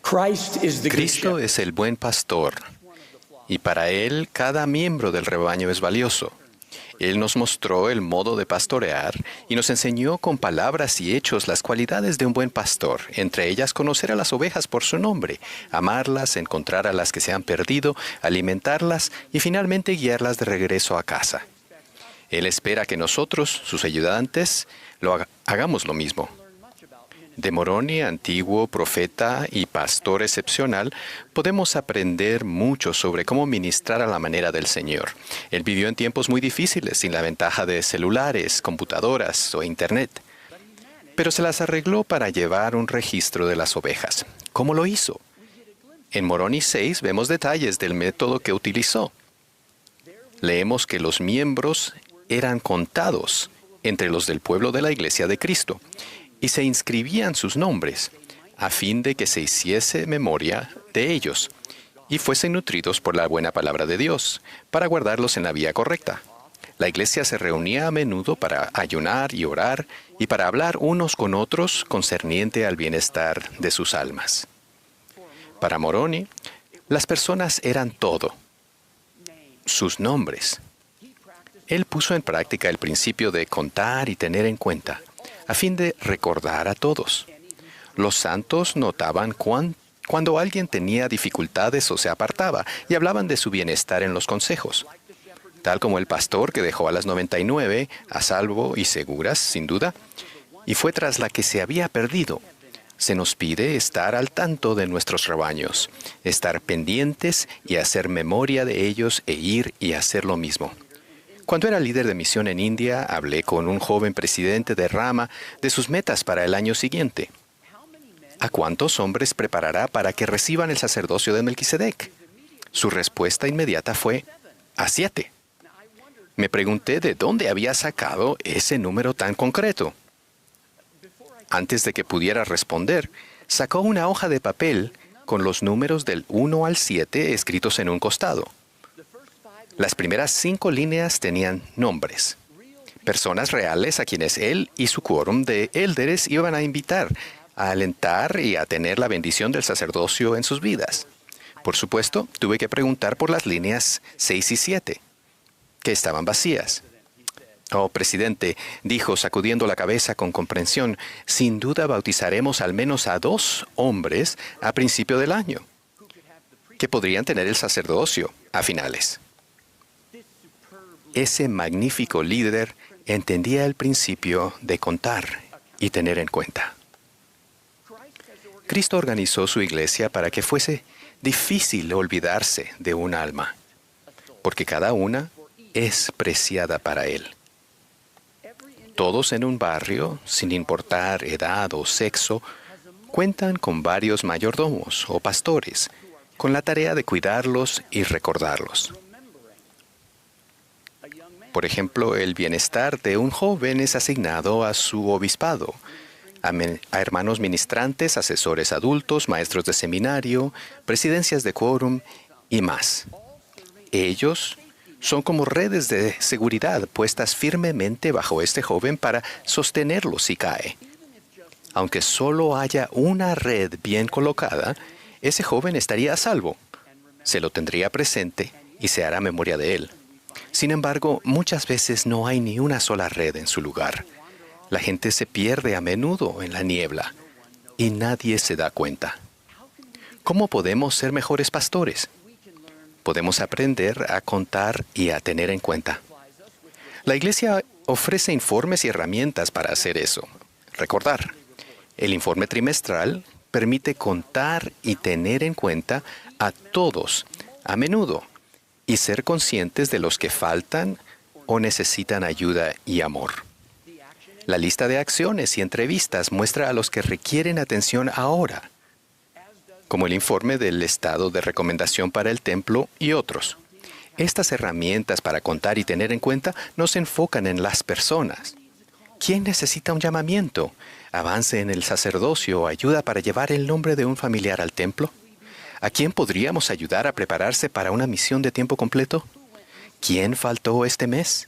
Cristo es el buen pastor, y para Él cada miembro del rebaño es valioso. Él nos mostró el modo de pastorear y nos enseñó con palabras y hechos las cualidades de un buen pastor, entre ellas conocer a las ovejas por su nombre, amarlas, encontrar a las que se han perdido, alimentarlas y finalmente guiarlas de regreso a casa. Él espera que nosotros, sus ayudantes, hagamos lo mismo. De Moroni, antiguo profeta y pastor excepcional, podemos aprender mucho sobre cómo ministrar a la manera del Señor. Él vivió en tiempos muy difíciles, sin la ventaja de celulares, computadoras o Internet. Pero se las arregló para llevar un registro de las ovejas. ¿Cómo lo hizo? En Moroni 6 vemos detalles del método que utilizó. Leemos que los miembros eran contados entre los del pueblo de la Iglesia de Cristo, y se inscribían sus nombres, a fin de que se hiciese memoria de ellos, y fuesen nutridos por la buena palabra de Dios, para guardarlos en la vía correcta. La iglesia se reunía a menudo para ayunar y orar, y para hablar unos con otros concerniente al bienestar de sus almas. Para Moroni, las personas eran todo, sus nombres. Él puso en práctica el principio de contar y tener en cuenta, a fin de recordar a todos. Los santos notaban cuando alguien tenía dificultades o se apartaba, y hablaban de su bienestar en los consejos. Tal como el pastor que dejó a las 99 a salvo y seguras, sin duda, y fue tras la que se había perdido. Se nos pide estar al tanto de nuestros rebaños, estar pendientes y hacer memoria de ellos e ir y hacer lo mismo. Cuando era líder de misión en India, hablé con un joven presidente de rama de sus metas para el año siguiente. ¿A cuántos hombres preparará para que reciban el sacerdocio de Melquisedec? Su respuesta inmediata fue, a 7. Me pregunté de dónde había sacado ese número tan concreto. Antes de que pudiera responder, sacó una hoja de papel con los números del 1 al 7 escritos en un costado. Las primeras 5 líneas tenían nombres, personas reales a quienes él y su quórum de élderes iban a invitar, a alentar y a tener la bendición del sacerdocio en sus vidas. Por supuesto, tuve que preguntar por las líneas 6 y 7, que estaban vacías. Oh, presidente, dijo sacudiendo la cabeza con comprensión, sin duda bautizaremos al menos a 2 hombres a principio del año, que podrían tener el sacerdocio a finales. Ese magnífico líder entendía el principio de contar y tener en cuenta. Cristo organizó su iglesia para que fuese difícil olvidarse de un alma, porque cada una es preciada para Él. Todos en un barrio, sin importar edad o sexo, cuentan con varios mayordomos o pastores, con la tarea de cuidarlos y recordarlos. Por ejemplo, el bienestar de un joven es asignado a su obispado, a hermanos ministrantes, asesores adultos, maestros de seminario, presidencias de quórum y más. Ellos son como redes de seguridad puestas firmemente bajo este joven para sostenerlo si cae. Aunque solo haya una red bien colocada, ese joven estaría a salvo. Se lo tendría presente y se hará memoria de él. Sin embargo, muchas veces no hay ni una sola red en su lugar. La gente se pierde a menudo en la niebla y nadie se da cuenta. ¿Cómo podemos ser mejores pastores? Podemos aprender a contar y a tener en cuenta. La iglesia ofrece informes y herramientas para hacer eso. Recordar. El informe trimestral permite contar y tener en cuenta a todos, a menudo, y ser conscientes de los que faltan o necesitan ayuda y amor. La lista de acciones y entrevistas muestra a los que requieren atención ahora, como el informe del estado de recomendación para el templo y otros. Estas herramientas para contar y tener en cuenta nos enfocan en las personas. ¿Quién necesita un llamamiento, avance en el sacerdocio o ayuda para llevar el nombre de un familiar al templo? ¿A quién podríamos ayudar a prepararse para una misión de tiempo completo? ¿Quién faltó este mes?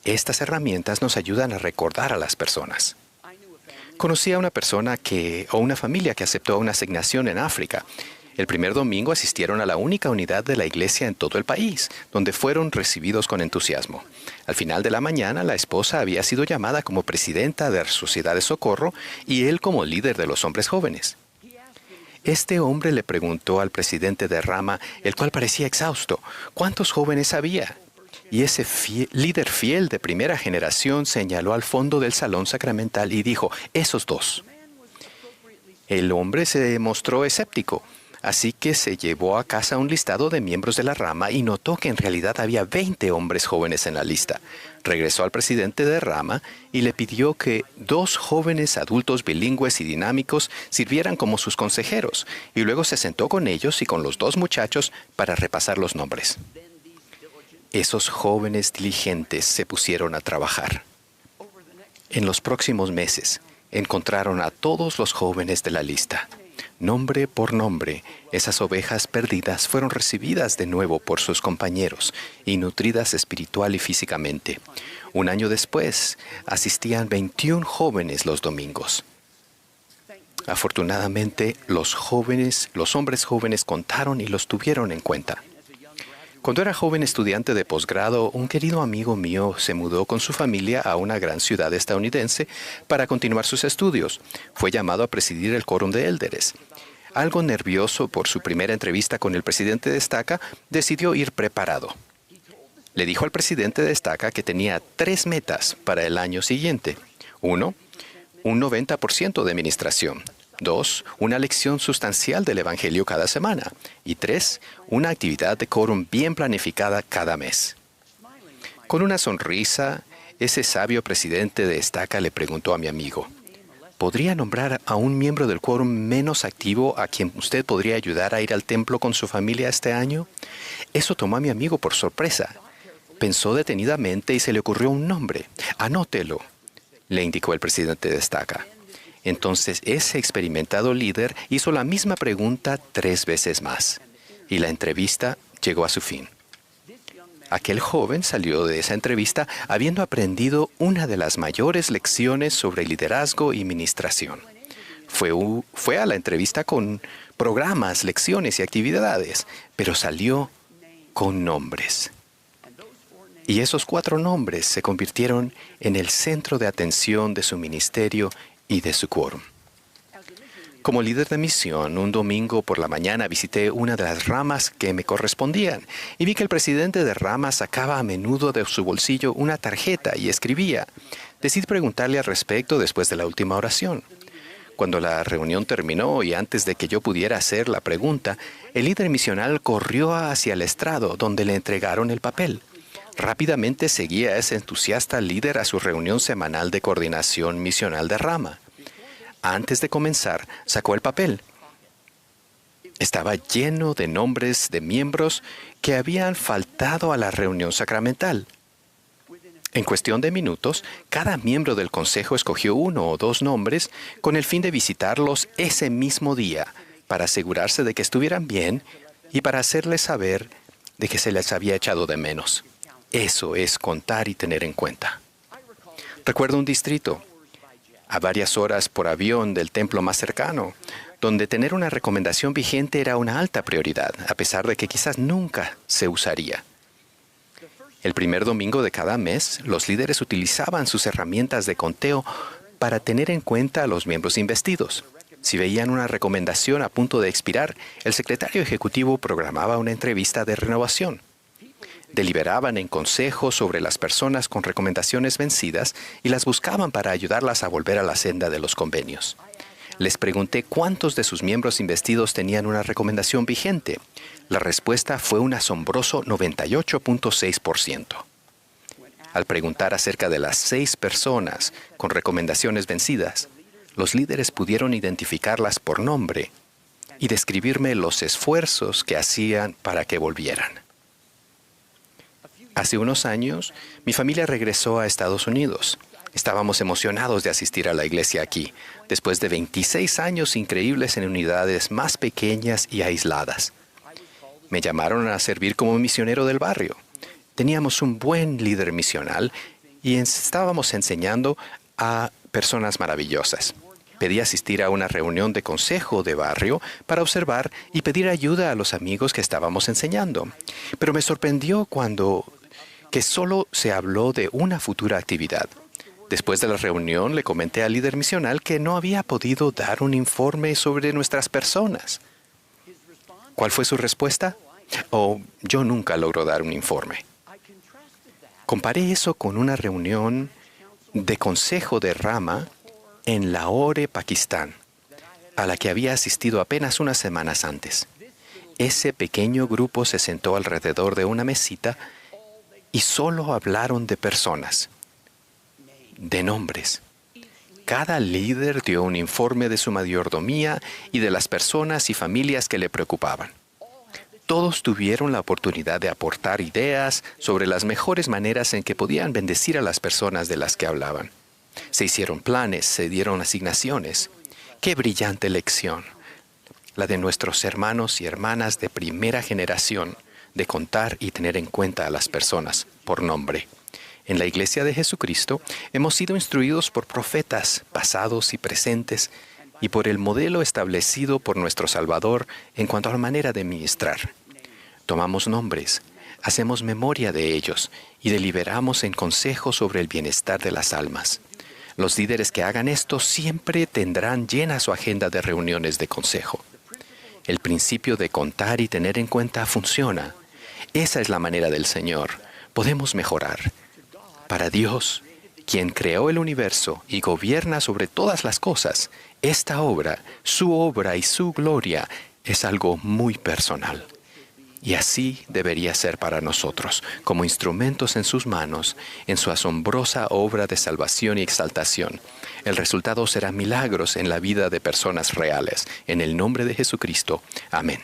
Estas herramientas nos ayudan a recordar a las personas. Conocí a una o una familia que aceptó una asignación en África. El primer domingo asistieron a la única unidad de la iglesia en todo el país, donde fueron recibidos con entusiasmo. Al final de la mañana, la esposa había sido llamada como presidenta de la Sociedad de Socorro y él como líder de los hombres jóvenes. Este hombre le preguntó al presidente de rama, el cual parecía exhausto, ¿cuántos jóvenes había? Y ese líder fiel de primera generación señaló al fondo del salón sacramental y dijo, esos dos. El hombre se mostró escéptico, así que se llevó a casa un listado de miembros de la rama y notó que en realidad había 20 hombres jóvenes en la lista. Regresó al presidente de rama y le pidió que 2 jóvenes adultos bilingües y dinámicos sirvieran como sus consejeros, y luego se sentó con ellos y con los 2 muchachos para repasar los nombres. Esos jóvenes diligentes se pusieron a trabajar. En los próximos meses, encontraron a todos los jóvenes de la lista. Nombre por nombre, esas ovejas perdidas fueron recibidas de nuevo por sus compañeros y nutridas espiritual y físicamente. Un año después, asistían 21 jóvenes los domingos. Afortunadamente, los hombres jóvenes contaron y los tuvieron en cuenta. Cuando era joven estudiante de posgrado, un querido amigo mío se mudó con su familia a una gran ciudad estadounidense para continuar sus estudios. Fue llamado a presidir el quórum de élderes. Algo nervioso por su primera entrevista con el presidente de estaca, decidió ir preparado. Le dijo al presidente de estaca que tenía 3 metas para el año siguiente. 1, un 90% de administración. 2, una lección sustancial del Evangelio cada semana. Y 3, una actividad de quórum bien planificada cada mes. Con una sonrisa, ese sabio presidente de estaca le preguntó a mi amigo, ¿podría nombrar a un miembro del quórum menos activo a quien usted podría ayudar a ir al templo con su familia este año? Eso tomó a mi amigo por sorpresa. Pensó detenidamente y se le ocurrió un nombre. Anótelo, le indicó el presidente de estaca. Entonces ese experimentado líder hizo la misma pregunta 3 veces más, y la entrevista llegó a su fin. Aquel joven salió de esa entrevista habiendo aprendido una de las mayores lecciones sobre liderazgo y ministración. Fue a la entrevista con programas, lecciones y actividades, pero salió con nombres. Y esos 4 nombres se convirtieron en el centro de atención de su ministerio y de su quórum. Como líder de misión, un domingo por la mañana visité una de las ramas que me correspondían y vi que el presidente de rama sacaba a menudo de su bolsillo una tarjeta y escribía. Decidí preguntarle al respecto después de la última oración. Cuando la reunión terminó y antes de que yo pudiera hacer la pregunta, el líder misional corrió hacia el estrado donde le entregaron el papel. Rápidamente seguía a ese entusiasta líder a su reunión semanal de coordinación misional de rama. Antes de comenzar, sacó el papel. Estaba lleno de nombres de miembros que habían faltado a la reunión sacramental. En cuestión de minutos, cada miembro del consejo escogió 1 o 2 nombres con el fin de visitarlos ese mismo día, para asegurarse de que estuvieran bien y para hacerles saber de que se les había echado de menos. Eso es contar y tener en cuenta. Recuerdo un distrito, a varias horas por avión del templo más cercano, donde tener una recomendación vigente era una alta prioridad, a pesar de que quizás nunca se usaría. El primer domingo de cada mes, los líderes utilizaban sus herramientas de conteo para tener en cuenta a los miembros investidos. Si veían una recomendación a punto de expirar, el secretario ejecutivo programaba una entrevista de renovación. Deliberaban en consejo sobre las personas con recomendaciones vencidas y las buscaban para ayudarlas a volver a la senda de los convenios. Les pregunté cuántos de sus miembros investidos tenían una recomendación vigente. La respuesta fue un asombroso 98.6%. Al preguntar acerca de las 6 personas con recomendaciones vencidas, los líderes pudieron identificarlas por nombre y describirme los esfuerzos que hacían para que volvieran. Hace unos años, mi familia regresó a Estados Unidos. Estábamos emocionados de asistir a la iglesia aquí, después de 26 años increíbles en unidades más pequeñas y aisladas. Me llamaron a servir como misionero del barrio. Teníamos un buen líder misional y estábamos enseñando a personas maravillosas. Pedí asistir a una reunión de consejo de barrio para observar y pedir ayuda a los amigos que estábamos enseñando. Pero me sorprendió que solo se habló de una futura actividad. Después de la reunión le comenté al líder misional que no había podido dar un informe sobre nuestras personas. ¿Cuál fue su respuesta? Oh, yo nunca logro dar un informe. Comparé eso con una reunión de consejo de rama en Lahore, Pakistán, a la que había asistido apenas unas semanas antes. Ese pequeño grupo se sentó alrededor de una mesita y solo hablaron de personas, de nombres. Cada líder dio un informe de su mayordomía y de las personas y familias que le preocupaban. Todos tuvieron la oportunidad de aportar ideas sobre las mejores maneras en que podían bendecir a las personas de las que hablaban. Se hicieron planes, se dieron asignaciones. ¡Qué brillante lección! La de nuestros hermanos y hermanas de primera generación, de contar y tener en cuenta a las personas por nombre. En la Iglesia de Jesucristo hemos sido instruidos por profetas pasados y presentes y por el modelo establecido por nuestro Salvador en cuanto a la manera de ministrar. Tomamos nombres, hacemos memoria de ellos y deliberamos en consejo sobre el bienestar de las almas. Los líderes que hagan esto siempre tendrán llena su agenda de reuniones de consejo. El principio de contar y tener en cuenta funciona. Esa es la manera del Señor. Podemos mejorar. Para Dios, quien creó el universo y gobierna sobre todas las cosas, esta obra, su obra y su gloria, es algo muy personal. Y así debería ser para nosotros, como instrumentos en sus manos, en su asombrosa obra de salvación y exaltación. El resultado será milagros en la vida de personas reales. En el nombre de Jesucristo. Amén.